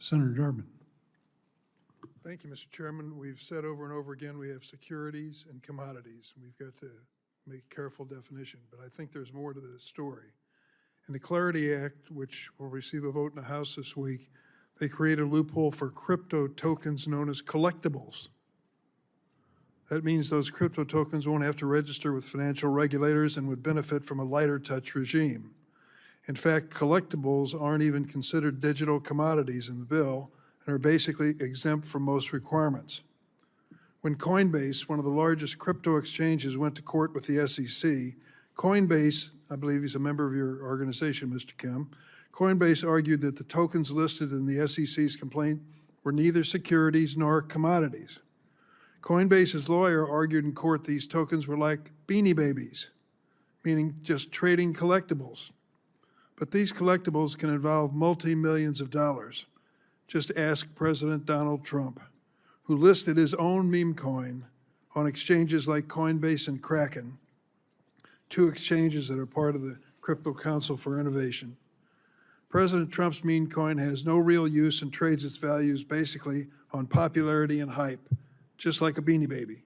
Senator Durbin. Thank you, Mr. Chairman. We've said over and over again we have securities and commodities. We've got to make careful definition, but I think there's more to the story. In the Clarity Act, which will receive a vote in the House this week, they create a loophole for crypto tokens known as collectibles. That means those crypto tokens won't have to register with financial regulators and would benefit from a lighter touch regime. In fact, collectibles aren't even considered digital commodities in the bill and are basically exempt from most requirements. When Coinbase, one of the largest crypto exchanges, went to court with the SEC, Coinbase, I believe he's a member of your organization, Mr. Kim, Coinbase argued that the tokens listed in the SEC's complaint were neither securities nor commodities. Coinbase's lawyer argued in court these tokens were like Beanie Babies, meaning just trading collectibles. But these collectibles can involve multi-millions of dollars. Just ask President Donald Trump, who listed his own meme coin on exchanges like Coinbase and Kraken, two exchanges that are part of the Crypto Council for Innovation. President Trump's meme coin has no real use and trades its values basically on popularity and hype, just like a Beanie Baby.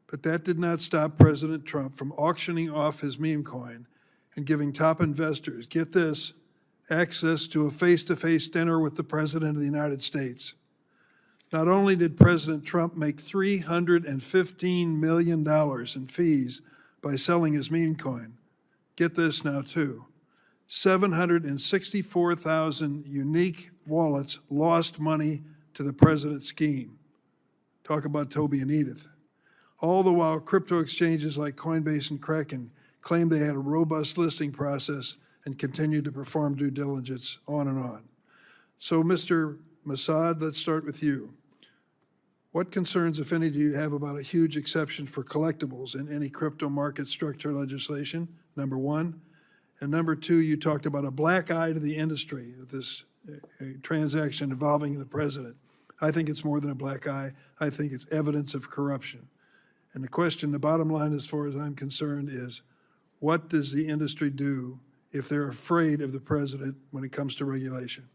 But that did not stop President Trump from auctioning off his meme coin and giving top investors, get this, access to a face-to-face dinner with the President of the United States. Not only did President Trump make $315 million in fees by selling his meme coin, get this now too, 764,000 unique wallets lost money to the president's scheme. Talk about Toby and Edith. All the while, crypto exchanges like Coinbase and Kraken claimed they had a robust listing process and continued to perform due diligence on and on. So, Mr. Mossad, let's start with you. What concerns, if any, do you have about a huge exception for collectibles in any crypto market structure legislation, number one? And number two, you talked about a black eye to the industry of this transaction involving the president. I think it's more than a black eye. I think it's evidence of corruption. And the question, the bottom line as far as I'm concerned is, what does the industry do if they're afraid of the president when it comes to regulation?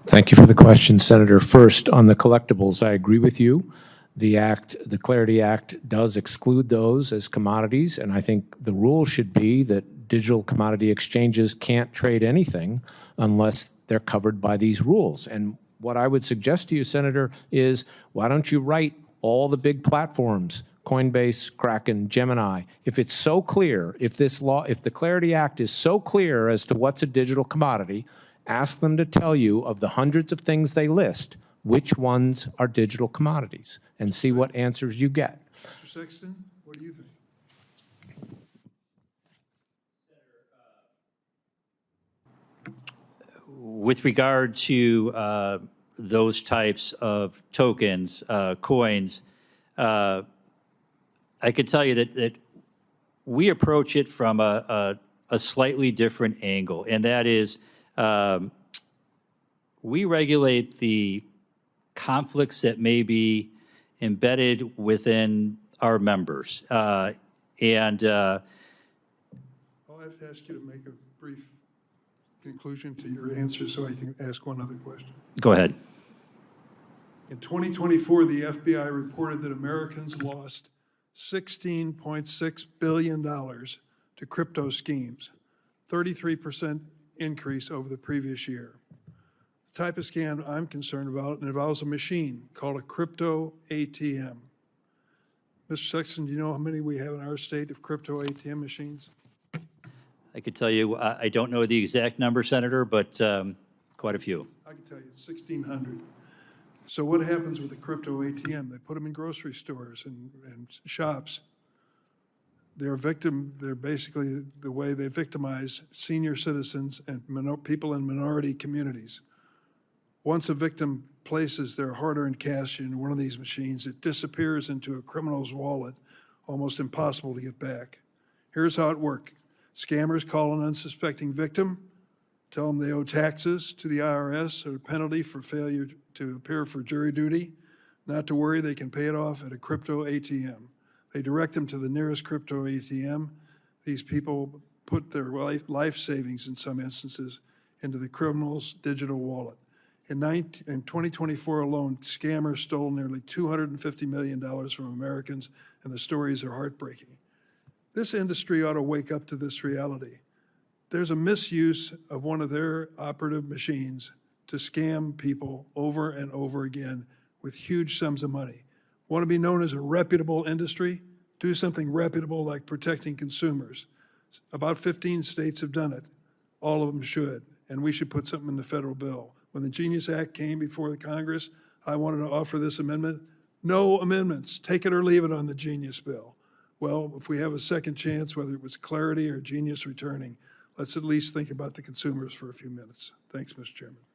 Thank you for the question, Senator. First, on the collectibles, I agree with you. The Clarity Act does exclude those as commodities, and I think the rule should be that digital commodity exchanges can't trade anything unless they're covered by these rules. And what I would suggest to you, Senator, is why don't you write all the big platforms, Coinbase, Kraken, Gemini, if it's so clear, if the Clarity Act is so clear as to what's a digital commodity, ask them to tell you of the hundreds of things they list, which ones are digital commodities, and see what answers you get. Mr. Sexton, what do you think? With regard to those types of tokens, coins, I could tell you that we approach it from a slightly different angle, and that is we regulate the conflicts that may be embedded within our members. I'll have to ask you to make a brief conclusion to your answer so I can ask one other question. Go ahead. In 2024, the FBI reported that Americans lost $16.6 billion to crypto schemes, 33% increase over the previous year. The type of scam I'm concerned about involves a machine called a crypto ATM. Mr. Sexton, do you know how many we have in our state of crypto ATM machines? I could tell you, I don't know the exact number, Senator, but quite a few. I can tell you it's 1,600. So what happens with a crypto ATM? They put them in grocery stores and shops. They're basically the way they victimize senior citizens and people in minority communities. Once a victim places their hard-earned cash in one of these machines, it disappears into a criminal's wallet, almost impossible to get back. Here's how it works. Scammers call an unsuspecting victim, tell them they owe taxes to the IRS or a penalty for failure to appear for jury duty. Not to worry, they can pay it off at a crypto ATM. They direct them to the nearest crypto ATM. These people put their life savings, in some instances, into the criminal's digital wallet. In 2024 alone, scammers stole nearly $250 million from Americans, and the stories are heartbreaking. This industry ought to wake up to this reality. There's a misuse of one of their operative machines to scam people over and over again with huge sums of money. Want to be known as a reputable industry? Do something reputable like protecting consumers. About 15 states have done it. All of them should, and we should put something in the federal bill. When the Genius Act came before the Congress, I wanted to offer this amendment. No amendments, take it or leave it on the Genius bill. Well, if we have a second chance, whether it was Clarity or Genius returning, let's at least think about the consumers for a few minutes. Thanks, Mr. Chairman.